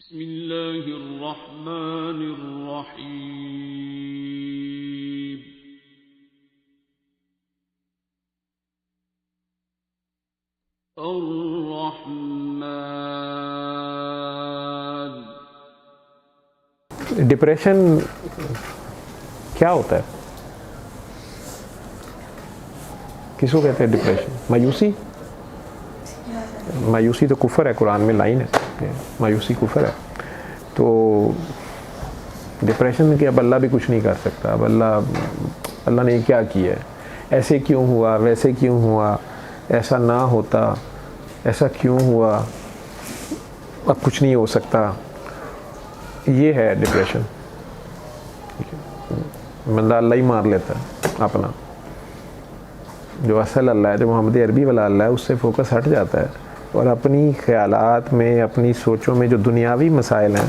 بسم اللہ الرحمن الرحیم الرحمن۔ ڈپریشن کیا ہوتا ہے؟ کس کو کہتے ہیں ڈپریشن؟ مایوسی؟ مایوسی تو کفر ہے، قرآن میں لائن ہے کہ مایوسی کفر ہے۔ تو ڈپریشن کہ اب اللہ بھی کچھ نہیں کر سکتا، اب اللہ نے کیا کیا ہے، ایسے کیوں ہوا، ویسے کیوں ہوا، ایسا نہ ہوتا، ایسا کیوں ہوا، اب کچھ نہیں ہو سکتا، یہ ہے ڈپریشن۔ بندہ اللہ ہی مار لیتا ہے اپنا، جو اصل اللہ ہے، جو محمد عربی والا اللہ ہے، اس سے فوکس ہٹ جاتا ہے اور اپنی خیالات میں، اپنی سوچوں میں جو دنیاوی مسائل ہیں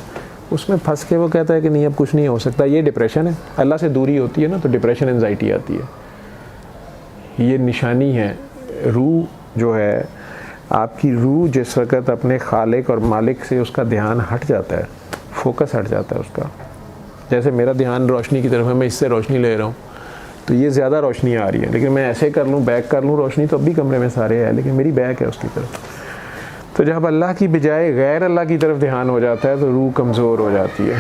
اس میں پھنس کے وہ کہتا ہے کہ نہیں اب کچھ نہیں ہو سکتا۔ یہ ڈپریشن ہے۔ اللہ سے دوری ہوتی ہے نا تو ڈپریشن، انزائٹی آتی ہے۔ یہ نشانی ہے۔ روح جو ہے، آپ کی روح جس وقت اپنے خالق اور مالک سے اس کا دھیان ہٹ جاتا ہے، فوکس ہٹ جاتا ہے اس کا، جیسے میرا دھیان روشنی کی طرف ہے، میں اس سے روشنی لے رہا ہوں تو یہ زیادہ روشنی آ رہی ہے، لیکن میں ایسے کر لوں، بیک کر لوں، روشنی تو اب بھی کمرے میں سارے ہے لیکن میری بیک ہے اس کی طرف۔ تو جب اللہ کی بجائے غیر اللہ کی طرف دھیان ہو جاتا ہے تو روح کمزور ہو جاتی ہے۔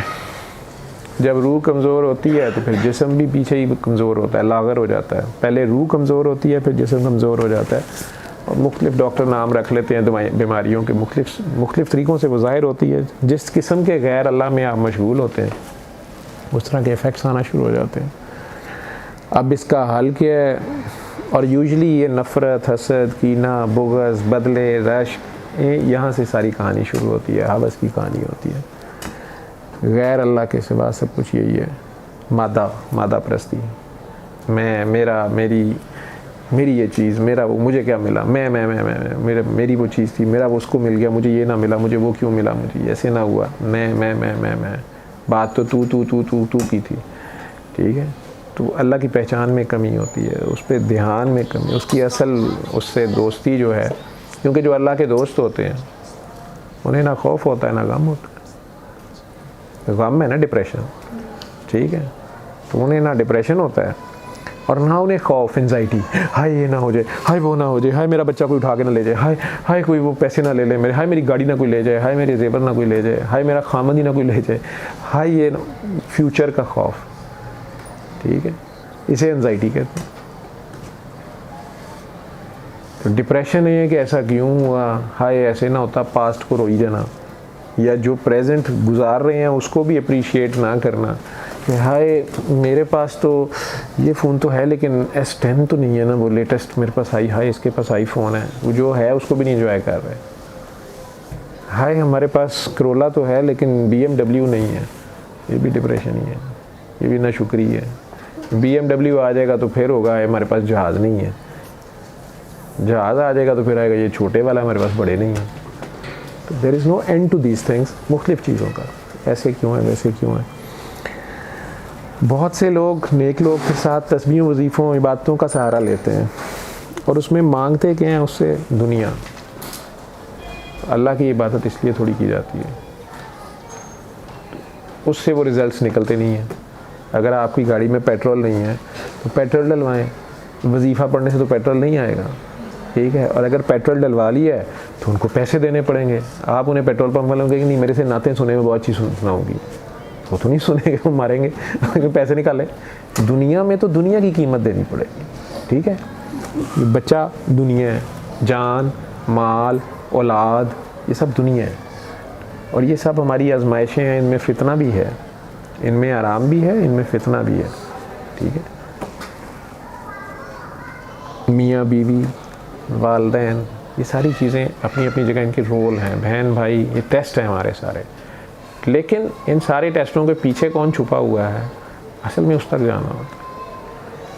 جب روح کمزور ہوتی ہے تو پھر جسم بھی پیچھے ہی کمزور ہوتا ہے، لاغر ہو جاتا ہے۔ پہلے روح کمزور ہوتی ہے، پھر جسم کمزور ہو جاتا ہے، اور مختلف ڈاکٹر نام رکھ لیتے ہیں بیماریوں کے، مختلف طریقوں سے وہ ظاہر ہوتی ہے۔ جس قسم کے غیر اللہ میں آپ مشغول ہوتے ہیں اس طرح کے ایفیکٹس آنا شروع ہو جاتے ہیں۔ اب اس کا حل کیا ہے؟ اور یوزلی یہ نفرت، حسد، کینہ، بغض، بدلے، رشک، یہاں سے ساری کہانی شروع ہوتی ہے، حوث کی کہانی ہوتی ہے۔ غیر اللہ کے سوا سب کچھ یہی ہے، مادہ پرستی، میری یہ چیز، میرا وہ، مجھے کیا ملا، میری وہ چیز تھی، میرا وہ اس کو مل گیا، مجھے یہ نہ ملا، مجھے وہ کیوں ملا، مجھے ایسے نہ ہوا، میں بات تو تو کی تھی، ٹھیک ہے۔ تو اللہ کی پہچان میں کمی ہوتی ہے، اس پہ دھیان میں کمی، اس کی اصل اس سے دوستی جو ہے، کیونکہ جو اللہ کے دوست ہوتے ہیں انہیں نہ خوف ہوتا ہے نہ غم ہوتا ہے۔ غم ہے نا ڈپریشن، ٹھیک ہے، تو انہیں نہ ڈپریشن ہوتا ہے اور نہ انہیں خوف، انزائٹی، ہائے یہ نہ ہو جائے، ہائے وہ نہ ہو جائے، ہائے میرا بچہ کوئی اٹھا کے نہ لے جائے، ہائے کوئی وہ پیسے نہ لے لے میرے، ہائے میری گاڑی نہ کوئی لے جائے، ہائے میرے زیور نہ کوئی لے جائے، ہائے میرا خامد ہی نہ کوئی لے جائے، ہائے یہ فیوچر کا خوف، ٹھیک ہے، اسے انزائٹی کہتے ہیں۔ تو ڈپریشن یہ ہے کہ ایسا کیوں ہوا، ہائے ایسے نہ ہوتا، پاسٹ کو روئی جانا، یا جو پریزنٹ گزار رہے ہیں اس کو بھی اپریشیٹ نہ کرنا کہ ہائے میرے پاس تو یہ فون تو ہے لیکن S10 تو نہیں ہے نا، وہ لیٹسٹ میرے پاس آئی، ہائے اس کے پاس آئی فون ہے، وہ جو ہے اس کو بھی نہیں انجوائے کر رہے، ہائے ہمارے پاس کرولا تو ہے لیکن BMW نہیں ہے، یہ بھی ڈپریشن ہی ہے، یہ بھی ناشکری ہے۔ BMW آ جائے گا تو پھر ہوگا ہمارے پاس جہاز نہیں ہے، جہاز آ جائے گا تو پھر آئے گا یہ چھوٹے والا ہمارے پاس بڑے نہیں ہیں۔ تو دیر از نو اینڈ ٹو دیز تھنگس، مختلف چیزوں کا، ایسے کیوں ہے، ویسے کیوں ہے۔ بہت سے لوگ، نیک لوگ کے ساتھ تسبیحوں، وظیفوں، عبادتوں کا سہارا لیتے ہیں اور اس میں مانگتے کیا ہیں؟ اس سے دنیا۔ اللہ کی عبادت اس لیے تھوڑی کی جاتی ہے، اس سے وہ ریزلٹس نکلتے نہیں ہیں۔ اگر آپ کی گاڑی میں پیٹرول نہیں ہے تو پیٹرول ڈلوائیں، وظیفہ پڑھنے سے تو پیٹرول نہیں آئے گا، ٹھیک ہے، اور اگر پیٹرول ڈلوا لی ہے تو ان کو پیسے دینے پڑیں گے۔ آپ انہیں پیٹرول پمپ والوں کہیں گے نہیں میرے سے نعتیں سنے، میں بہت چیز سناؤں گی، وہ تو نہیں سنیں گے، وہ ماریں گے، پیسے نکالیں۔ دنیا میں تو دنیا کی قیمت دینی پڑے گی، ٹھیک ہے۔ بچہ دنیا ہے، جان، مال، اولاد، یہ سب دنیا ہے، اور یہ سب ہماری آزمائشیں ہیں، ان میں فتنہ بھی ہے، ان میں آرام بھی ہے، ان میں فتنہ بھی ہے، ٹھیک ہے۔ میاں بیوی، والدین، یہ ساری چیزیں اپنی اپنی جگہ ان کے رول ہیں، بہن بھائی، یہ ٹیسٹ ہیں ہمارے سارے، لیکن ان سارے ٹیسٹوں کے پیچھے کون چھپا ہوا ہے، اصل میں اس تک جانا ہوتا ہے،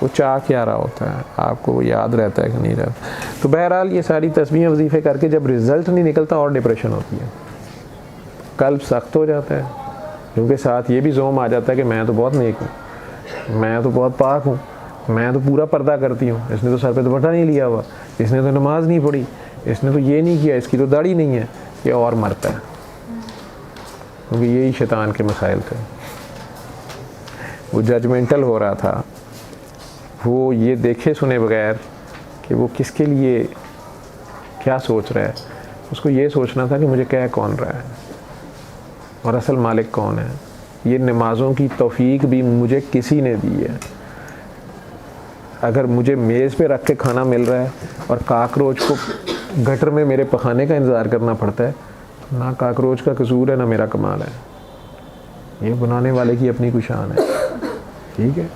وہ چاہ کیا رہا ہوتا ہے، آپ کو وہ یاد رہتا ہے کہ نہیں رہتا۔ تو بہرحال یہ ساری تسبیحیں، وظیفے کر کے جب رزلٹ نہیں نکلتا اور ڈپریشن ہوتی ہے، قلب سخت ہو جاتا ہے، کیونکہ ساتھ یہ بھی زوم آ جاتا ہے کہ میں تو بہت نیک ہوں، میں تو بہت پاک ہوں، میں تو پورا پردہ کرتی ہوں، اس نے تو سر پہ دوپٹہ نہیں لیا ہوا، اس نے تو نماز نہیں پڑھی، اس نے تو یہ نہیں کیا، اس کی تو داڑھی نہیں ہے، یہ اور مرتا ہے۔ کیونکہ یہی شیطان کے مسائل تھے. وہ ججمنٹل ہو رہا تھا, وہ یہ دیکھے سنے بغیر کہ وہ کس کے لیے کیا سوچ رہا ہے, اس کو یہ سوچنا تھا کہ مجھے کہہ کون رہا ہے اور اصل مالک کون ہے. یہ نمازوں کی توفیق بھی مجھے کسی نے دی ہے. اگر مجھے میز پہ رکھ کے کھانا مل رہا ہے اور کاکروچ کو گٹر میں میرے پخانے کا انتظار کرنا پڑتا ہے, نہ کاکروچ کا قصور ہے نہ میرا کمال ہے. یہ بنانے والے کی اپنی کوئی شان ہے. ٹھیک ہے,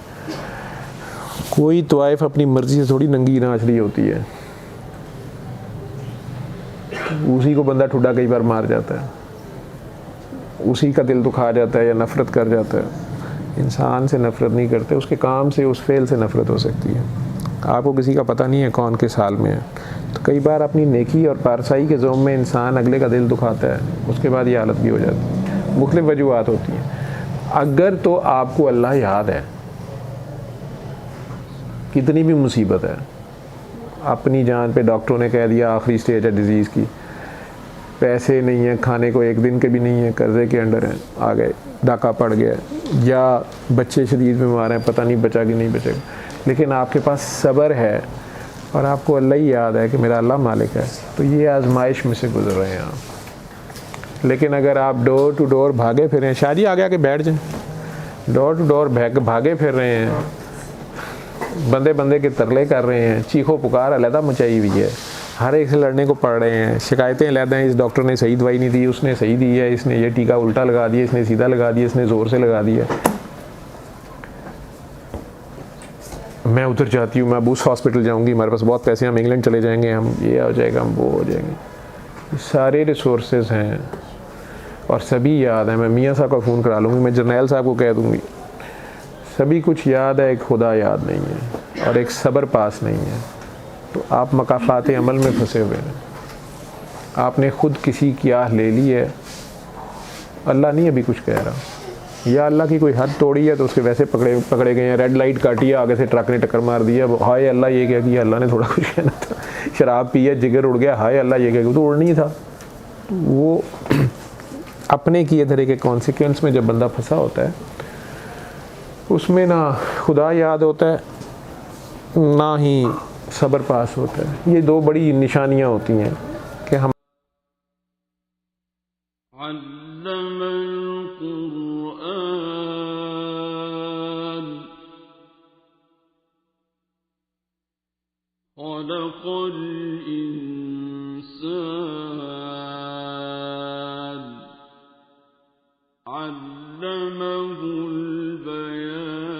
کوئی طوائف اپنی مرضی سے تھوڑی ننگی ناچ رہی ہوتی ہے. اسی کو بندہ ٹھڈا کئی بار مار جاتا ہے, اسی کا دل دکھا جاتا ہے یا نفرت کر جاتا ہے. انسان سے نفرت نہیں کرتے, اس کے کام سے, اس فعل سے نفرت ہو سکتی ہے. آپ کو کسی کا پتہ نہیں ہے کون کس حال میں ہے, تو کئی بار اپنی نیکی اور پارسائی کے زوم میں انسان اگلے کا دل دکھاتا ہے, اس کے بعد یہ حالت بھی ہو جاتی ہے. مختلف وجوہات ہوتی ہیں. اگر تو آپ کو اللہ یاد ہے, کتنی بھی مصیبت ہے, اپنی جان پہ ڈاکٹروں نے کہہ دیا آخری سٹیج ہے ڈیزیز کی, پیسے نہیں ہیں, کھانے کو ایک دن کے بھی نہیں ہیں, قرضے کے انڈر ہیں, آ گئے, ڈاکہ پڑ گیا, یا بچے شدید بیمار ہیں, پتہ نہیں بچا کہ نہیں بچے گا, لیکن آپ کے پاس صبر ہے اور آپ کو اللہ ہی یاد ہے کہ میرا اللہ مالک ہے, تو یہ آزمائش میں سے گزر رہے ہیں آپ. لیکن اگر آپ ڈور ٹو ڈور بھاگے پھر رہے ہیں, شادی آگے آگے بیٹھ جائیں, ڈور ٹو ڈور بھاگے پھر رہے ہیں, بندے بندے کے ترلے کر رہے ہیں, چیخو پکار علیحدہ مچائی ہوئی ہے, ہر ایک سے لڑنے کو پڑ رہے ہیں, شکایتیں علیحدہ ہیں, اس ڈاکٹر نے صحیح دوائی نہیں دی, اس نے صحیح دی ہے, اس نے یہ ٹیکا الٹا لگا دیا, اس نے سیدھا لگا دیا, اس نے زور سے لگا دیا. میں ادھر جاتی ہوں, میں اب اس ہاسپٹل جاؤں گی, ہمارے پاس بہت پیسے ہیں, ہم انگلینڈ چلے جائیں گے, ہم یہ ہو جائے گا, ہم وہ ہو جائیں گے. سارے ریسورسز ہیں اور سبھی یاد ہیں. میں میاں صاحب کا فون کرا لوں گی, میں جرنیل صاحب کو کہہ دوں گی, سبھی کچھ یاد ہے, ایک خدا یاد نہیں ہے اور ایک صبر پاس نہیں ہے. تو آپ مقافات عمل میں پھنسے ہوئے ہیں. آپ نے خود کسی کی آہ لے لی ہے, اللہ نہیں ابھی کچھ کہہ رہا, یا اللہ کی کوئی حد توڑی ہے تو اس کے ویسے پکڑے گئے ہیں. ریڈ لائٹ کاٹی ہے, آگے سے ٹرک نے ٹکر مار دیا, ہائے اللہ یہ کیا کیا, اللہ نے تھوڑا کچھ کہنا تھا. شراب پی ہے, جگر اڑ گیا, ہائے اللہ یہ کیا, تو اڑ نہیں تھا. وہ اپنے کیے دھرے کے کانسیکوینس میں جب بندہ پھنسا ہوتا ہے, اس میں نہ خدا یاد ہوتا ہے نہ ہی صبر پاس ہوتا ہے. یہ دو بڑی نشانیاں ہوتی ہیں کہ ہم علم القرآن خلق الإنسان علمه البيان